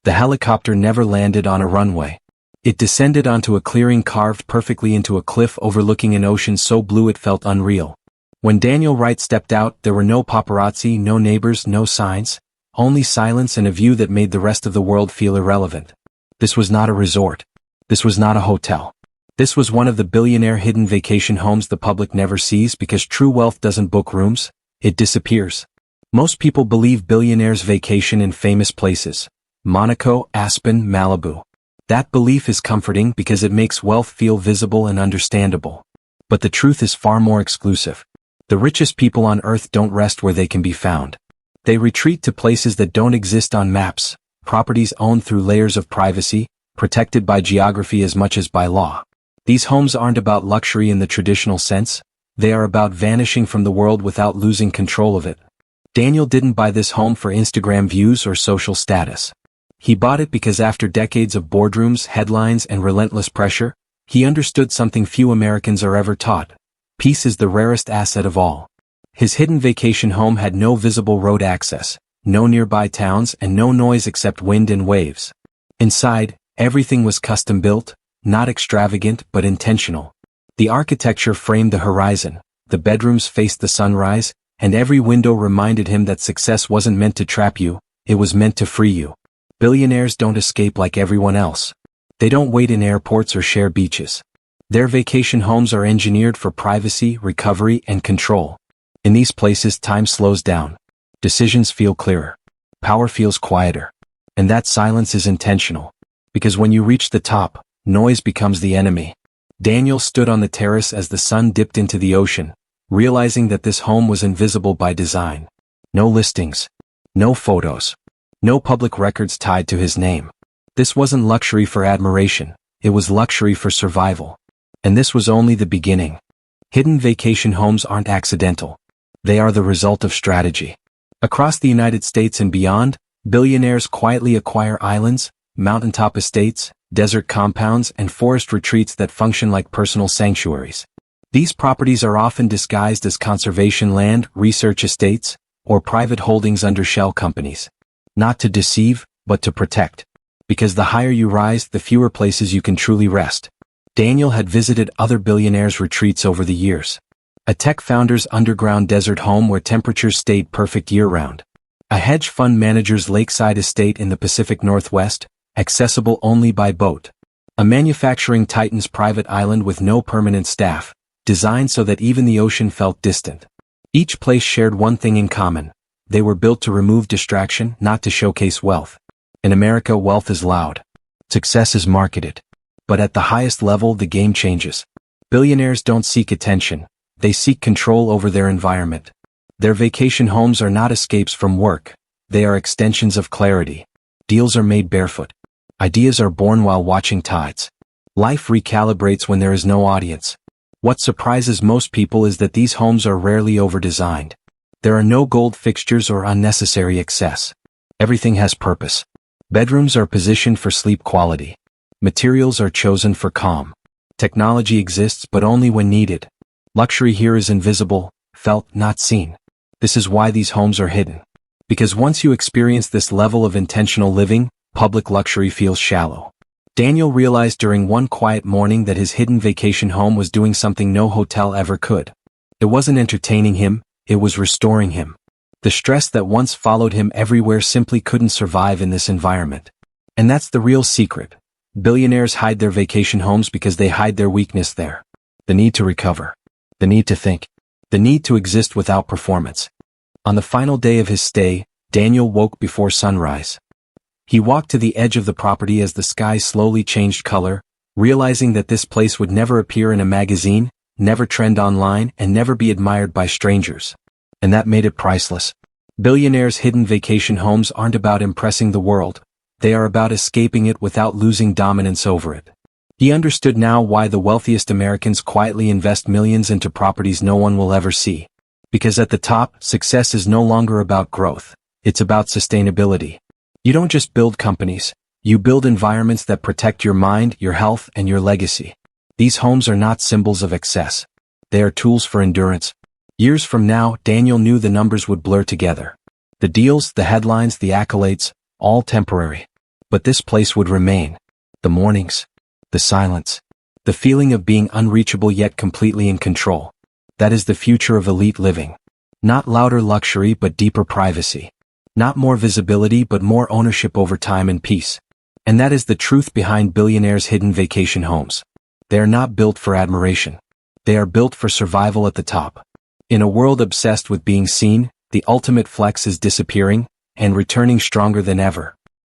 The helicopter never landed on a runway. It descended onto a clearing carved perfectly into a cliff overlooking an ocean so blue it felt unreal. When Daniel Wright stepped out, there were no paparazzi, no neighbors, no signs, only silence and a view that made the rest of the world feel irrelevant. This was not a resort. This was not a hotel. This was one of the billionaire hidden vacation homes the public never sees because true wealth doesn't book rooms, it disappears. Most people believe billionaires vacation in famous places. Monaco, Aspen, Malibu. That belief is comforting because it makes wealth feel visible and understandable. But the truth is far more exclusive. The richest people on earth don't rest where they can be found. They retreat to places that don't exist on maps, properties owned through layers of privacy, protected by geography as much as by law. These homes aren't about luxury in the traditional sense, they are about vanishing from the world without losing control of it. Daniel didn't buy this home for Instagram views or social status. He bought it because after decades of boardrooms, headlines, and relentless pressure, he understood something few Americans are ever taught. Peace is the rarest asset of all. His hidden vacation home had no visible road access, no nearby towns, and no noise except wind and waves. Inside, everything was custom-built, not extravagant but intentional. The architecture framed the horizon, the bedrooms faced the sunrise, and every window reminded him that success wasn't meant to trap you, it was meant to free you. Billionaires don't escape like everyone else. They don't wait in airports or share beaches. Their vacation homes are engineered for privacy, recovery, and control. In these places, time slows down. Decisions feel clearer. Power feels quieter. And that silence is intentional. Because when you reach the top, noise becomes the enemy. Daniel stood on the terrace as the sun dipped into the ocean, realizing that this home was invisible by design. No listings. No photos. No public records tied to his name. This wasn't luxury for admiration. It was luxury for survival. And this was only the beginning. Hidden vacation homes aren't accidental. They are the result of strategy. Across the United States and beyond, billionaires quietly acquire islands, mountaintop estates, desert compounds, and forest retreats that function like personal sanctuaries. These properties are often disguised as conservation land, research estates, or private holdings under shell companies. Not to deceive, but to protect. Because the higher you rise, the fewer places you can truly rest. Daniel had visited other billionaires' retreats over the years. A tech founder's underground desert home where temperatures stayed perfect year-round. A hedge fund manager's lakeside estate in the Pacific Northwest, accessible only by boat. A manufacturing titan's private island with no permanent staff, designed so that even the ocean felt distant. Each place shared one thing in common. They were built to remove distraction, not to showcase wealth. In America, wealth is loud. Success is marketed. But at the highest level, the game changes. Billionaires don't seek attention. They seek control over their environment. Their vacation homes are not escapes from work. They are extensions of clarity. Deals are made barefoot. Ideas are born while watching tides. Life recalibrates when there is no audience. What surprises most people is that these homes are rarely over-designed. There are no gold fixtures or unnecessary excess. Everything has purpose. Bedrooms are positioned for sleep quality. Materials are chosen for calm. Technology exists but only when needed. Luxury here is invisible, felt, not seen. This is why these homes are hidden. Because once you experience this level of intentional living, public luxury feels shallow. Daniel realized during one quiet morning that his hidden vacation home was doing something no hotel ever could. It wasn't entertaining him, it was restoring him. The stress that once followed him everywhere simply couldn't survive in this environment. And that's the real secret. Billionaires hide their vacation homes because they hide their weakness there. The need to recover. The need to think. The need to exist without performance. On the final day of his stay, Daniel woke before sunrise. He walked to the edge of the property as the sky slowly changed color, realizing that this place would never appear in a magazine, never trend online, and never be admired by strangers. And that made it priceless. Billionaires' hidden vacation homes aren't about impressing the world. They are about escaping it without losing dominance over it. He understood now why the wealthiest Americans quietly invest millions into properties no one will ever see. Because at the top, success is no longer about growth. It's about sustainability. You don't just build companies. You build environments that protect your mind, your health, and your legacy. These homes are not symbols of excess. They are tools for endurance. Years from now, Daniel knew the numbers would blur together. The deals, the headlines, the accolades, all temporary. But this place would remain. The mornings. The silence. The feeling of being unreachable yet completely in control. That is the future of elite living. Not louder luxury but deeper privacy. Not more visibility but more ownership over time and peace. And that is the truth behind Billionaire's hidden vacation homes. They are not built for admiration. They are built for survival at the top. In a world obsessed with being seen, the ultimate flex is disappearing and returning stronger than ever.